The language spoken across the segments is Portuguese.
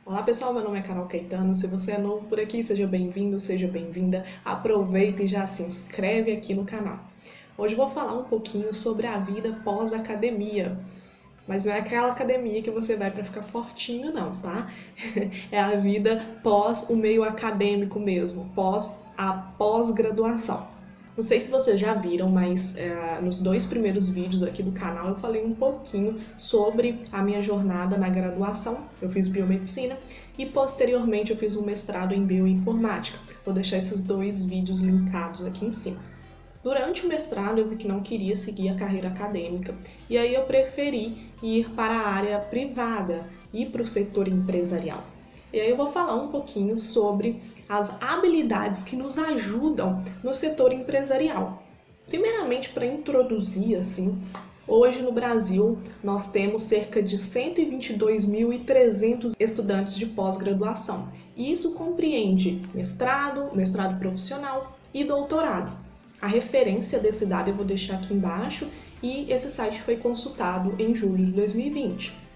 Olá pessoal, meu nome é Carol Caetano. Se você é novo por aqui, seja bem-vindo, seja bem-vinda. Aproveita e já se inscreve aqui no canal. Hoje eu vou falar um pouquinho sobre a vida pós-academia. Mas não é aquela academia que você vai para ficar fortinho, não, tá? É a vida pós o meio acadêmico mesmo, pós a pós-graduação. Não sei se vocês já viram, mas nos 2 primeiros vídeos aqui do canal eu falei um pouquinho sobre a minha jornada na graduação. Eu fiz biomedicina e posteriormente eu fiz um mestrado em bioinformática. Vou deixar esses 2 vídeos linkados aqui em cima. Durante o mestrado eu vi que não queria seguir a carreira acadêmica e aí eu preferi ir para a área privada, ir para o setor empresarial. E aí eu vou falar um pouquinho sobre as habilidades que nos ajudam no setor empresarial. Primeiramente, para introduzir assim, hoje no Brasil nós temos cerca de 122.300 estudantes de pós-graduação. E isso compreende mestrado, mestrado profissional e doutorado. A referência desse dado eu vou deixar aqui embaixo e esse site foi consultado em julho de 2020.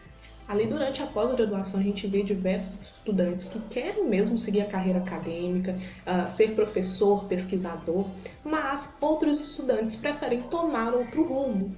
Ali, durante a pós-graduação, a gente vê diversos estudantes que querem mesmo seguir a carreira acadêmica, ser professor, pesquisador, mas outros estudantes preferem tomar outro rumo,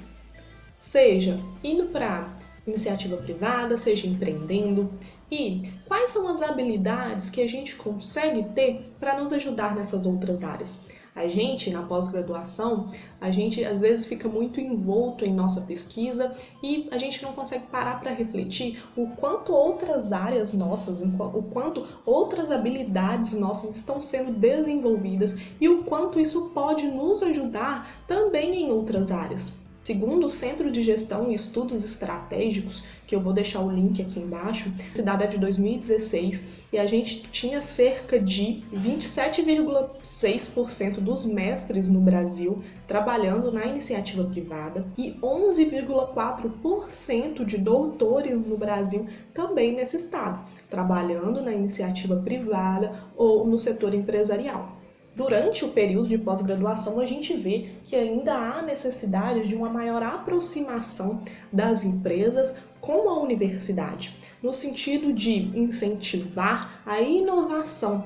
seja indo para iniciativa privada, seja empreendendo. E quais são as habilidades que a gente consegue ter para nos ajudar nessas outras áreas? A gente, na pós-graduação, a gente às vezes fica muito envolto em nossa pesquisa e a gente não consegue parar para refletir o quanto outras áreas nossas, o quanto outras habilidades nossas estão sendo desenvolvidas e o quanto isso pode nos ajudar também em outras áreas. Segundo o Centro de Gestão e Estudos Estratégicos, que eu vou deixar o link aqui embaixo, esse dado é de 2016 e a gente tinha cerca de 27,6% dos mestres no Brasil trabalhando na iniciativa privada e 11,4% de doutores no Brasil também nesse estado, trabalhando na iniciativa privada ou no setor empresarial. Durante o período de pós-graduação, a gente vê que ainda há necessidade de uma maior aproximação das empresas com a universidade, no sentido de incentivar a inovação.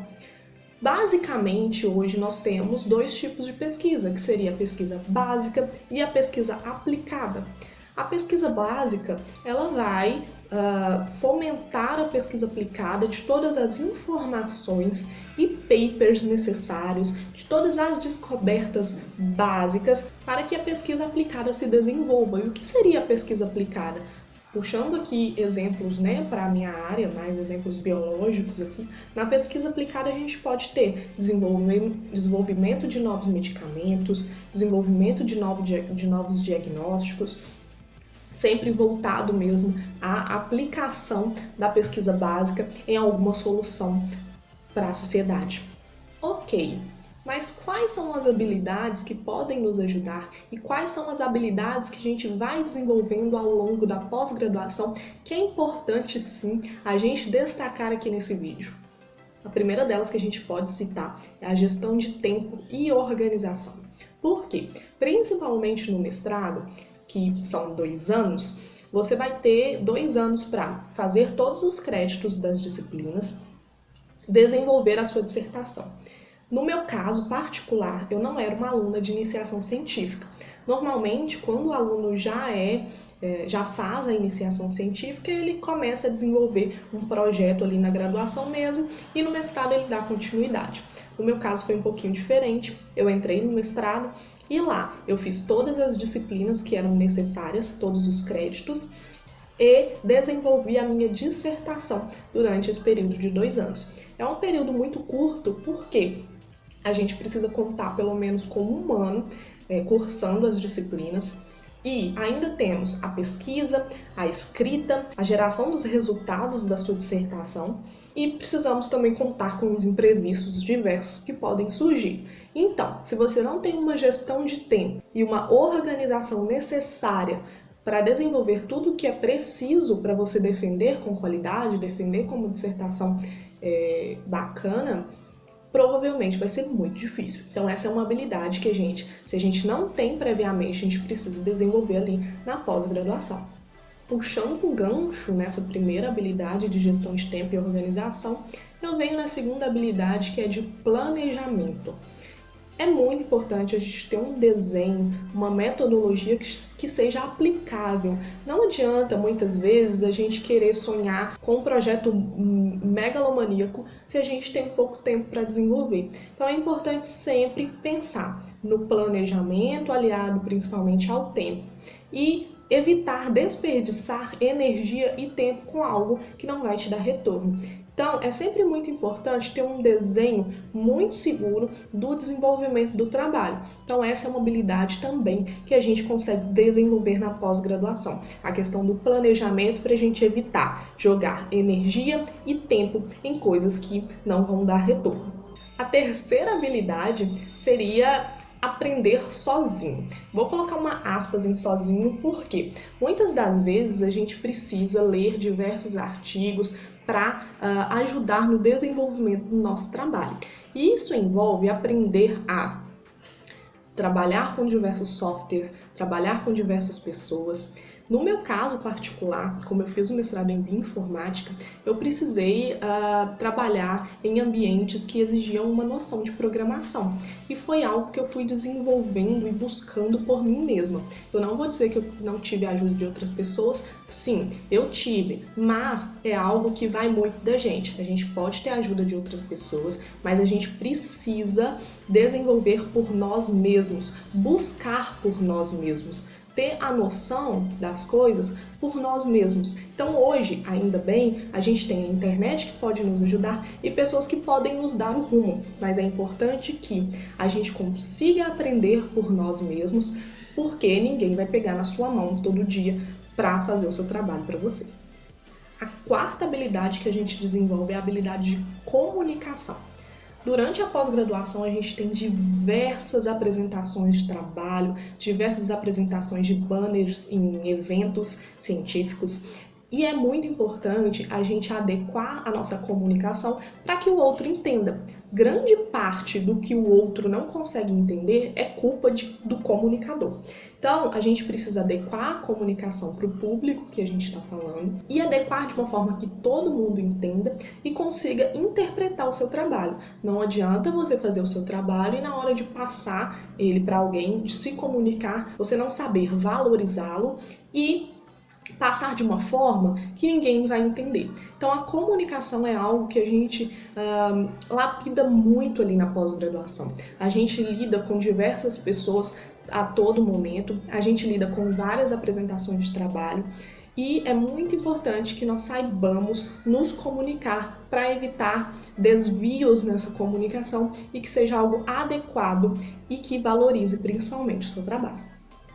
Basicamente, hoje nós temos 2 tipos de pesquisa, que seria a pesquisa básica e a pesquisa aplicada. A pesquisa básica, ela vai fomentar a pesquisa aplicada de todas as informações e papers necessários, de todas as descobertas básicas para que a pesquisa aplicada se desenvolva. E o que seria a pesquisa aplicada? Puxando aqui exemplos, para a minha área, mais exemplos biológicos aqui, na pesquisa aplicada a gente pode ter desenvolvimento de novos medicamentos, desenvolvimento de novos diagnósticos, sempre voltado mesmo à aplicação da pesquisa básica em alguma solução para a sociedade. Ok, mas quais são as habilidades que podem nos ajudar e quais são as habilidades que a gente vai desenvolvendo ao longo da pós-graduação que é importante sim a gente destacar aqui nesse vídeo? A primeira delas que a gente pode citar é a gestão de tempo e organização. Por quê? Principalmente no mestrado, que são 2 anos, você vai ter 2 anos para fazer todos os créditos das disciplinas, desenvolver a sua dissertação. No meu caso particular, eu não era uma aluna de iniciação científica. Normalmente, quando o aluno já faz a iniciação científica, ele começa a desenvolver um projeto ali na graduação mesmo e no mestrado ele dá continuidade. No meu caso foi um pouquinho diferente, eu entrei no mestrado e lá eu fiz todas as disciplinas que eram necessárias, todos os créditos, e desenvolvi a minha dissertação durante esse período de 2 anos. É um período muito curto porque a gente precisa contar pelo menos com 1 ano cursando as disciplinas e ainda temos a pesquisa, a escrita, a geração dos resultados da sua dissertação e precisamos também contar com os imprevistos diversos que podem surgir. Então, se você não tem uma gestão de tempo e uma organização necessária para desenvolver tudo o que é preciso para você defender com qualidade, defender como dissertação bacana, provavelmente vai ser muito difícil. Então essa é uma habilidade que se a gente não tem previamente, a gente precisa desenvolver ali na pós-graduação. Puxando o gancho nessa primeira habilidade de gestão de tempo e organização, eu venho na segunda habilidade, que é de planejamento. É muito importante a gente ter um desenho, uma metodologia que seja aplicável. Não adianta, muitas vezes, a gente querer sonhar com um projeto megalomaníaco se a gente tem pouco tempo para desenvolver. Então é importante sempre pensar no planejamento, aliado principalmente ao tempo, e evitar desperdiçar energia e tempo com algo que não vai te dar retorno. Então, é sempre muito importante ter um desenho muito seguro do desenvolvimento do trabalho. Então, essa é uma habilidade também que a gente consegue desenvolver na pós-graduação. A questão do planejamento para a gente evitar jogar energia e tempo em coisas que não vão dar retorno. A terceira habilidade seria aprender sozinho. Vou colocar uma aspas em sozinho porque muitas das vezes a gente precisa ler diversos artigos para ajudar no desenvolvimento do nosso trabalho. E isso envolve aprender a trabalhar com diversos softwares, trabalhar com diversas pessoas. No meu caso particular, como eu fiz o mestrado em bioinformática, eu precisei trabalhar em ambientes que exigiam uma noção de programação. E foi algo que eu fui desenvolvendo e buscando por mim mesma. Eu não vou dizer que eu não tive a ajuda de outras pessoas, sim, eu tive, mas é algo que vai muito da gente. A gente pode ter a ajuda de outras pessoas, mas a gente precisa desenvolver por nós mesmos, buscar por nós mesmos, ter a noção das coisas por nós mesmos. Então hoje, ainda bem, a gente tem a internet que pode nos ajudar e pessoas que podem nos dar o rumo, mas é importante que a gente consiga aprender por nós mesmos, porque ninguém vai pegar na sua mão todo dia para fazer o seu trabalho para você. A quarta habilidade que a gente desenvolve é a habilidade de comunicação. Durante a pós-graduação, a gente tem diversas apresentações de trabalho, diversas apresentações de banners em eventos científicos, e é muito importante a gente adequar a nossa comunicação para que o outro entenda. Grande parte do que o outro não consegue entender é culpa do comunicador. Então, a gente precisa adequar a comunicação para o público que a gente está falando e adequar de uma forma que todo mundo entenda e consiga interpretar o seu trabalho. Não adianta você fazer o seu trabalho e na hora de passar ele para alguém, de se comunicar, você não saber valorizá-lo e passar de uma forma que ninguém vai entender. Então a comunicação é algo que a gente lapida muito ali na pós-graduação. A gente lida com diversas pessoas a todo momento, a gente lida com várias apresentações de trabalho e é muito importante que nós saibamos nos comunicar para evitar desvios nessa comunicação e que seja algo adequado e que valorize principalmente o seu trabalho.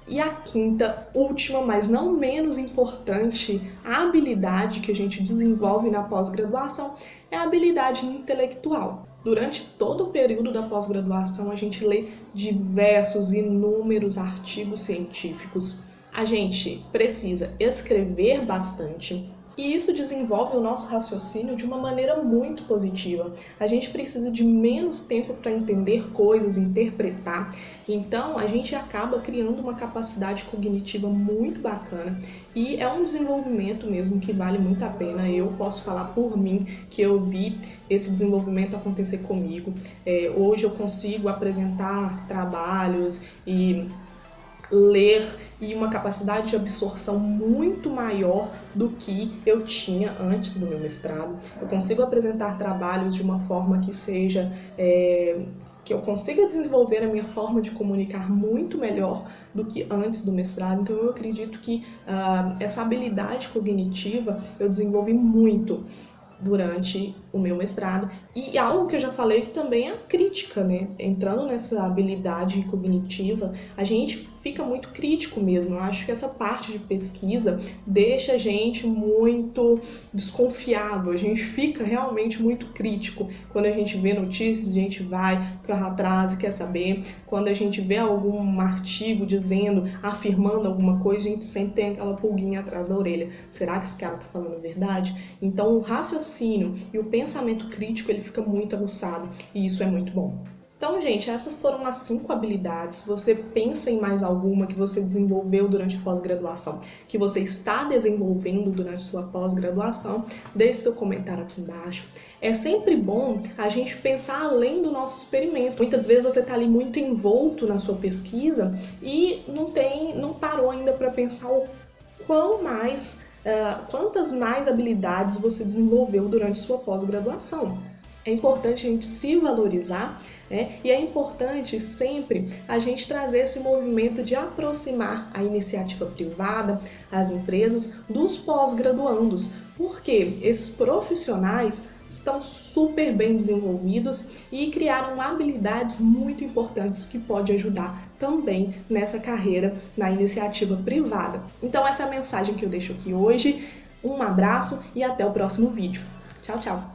E a quinta, última, mas não menos importante, a habilidade que a gente desenvolve na pós-graduação é a habilidade intelectual. Durante todo o período da pós-graduação, a gente lê diversos, inúmeros artigos científicos. A gente precisa escrever bastante. E isso desenvolve o nosso raciocínio de uma maneira muito positiva. A gente precisa de menos tempo para entender coisas, interpretar. Então, a gente acaba criando uma capacidade cognitiva muito bacana e é um desenvolvimento mesmo que vale muito a pena. Eu posso falar por mim que eu vi esse desenvolvimento acontecer comigo. Hoje eu consigo apresentar trabalhos e ler e uma capacidade de absorção muito maior do que eu tinha antes do meu mestrado. Eu consigo apresentar trabalhos de uma forma que seja que eu consiga desenvolver a minha forma de comunicar muito melhor do que antes do mestrado. Então eu acredito que essa habilidade cognitiva eu desenvolvi muito durante o meu mestrado. E algo que eu já falei que também é a crítica, né? Entrando nessa habilidade cognitiva, a gente fica muito crítico mesmo. Eu acho que essa parte de pesquisa deixa a gente muito desconfiado, a gente fica realmente muito crítico. Quando a gente vê notícias, a gente vai atrás e quer saber. Quando a gente vê algum artigo dizendo, afirmando alguma coisa, a gente sempre tem aquela pulguinha atrás da orelha. Será que esse cara tá falando a verdade? Então o raciocínio e o pensamento crítico ele fica muito aguçado e isso é muito bom. Então, gente, essas foram as 5 habilidades. Você pensa em mais alguma que você desenvolveu durante a pós-graduação, que você está desenvolvendo durante sua pós-graduação? Deixe seu comentário aqui embaixo. É sempre bom a gente pensar além do nosso experimento. Muitas vezes você está ali muito envolto na sua pesquisa e não parou ainda para pensar o quantas mais habilidades você desenvolveu durante sua pós-graduação. É importante a gente se valorizar, né? E é importante sempre a gente trazer esse movimento de aproximar a iniciativa privada, as empresas, dos pós-graduandos, porque esses profissionais estão super bem desenvolvidos e criaram habilidades muito importantes que podem ajudar também nessa carreira na iniciativa privada. Então essa é a mensagem que eu deixo aqui hoje. Um abraço e até o próximo vídeo. Tchau, tchau!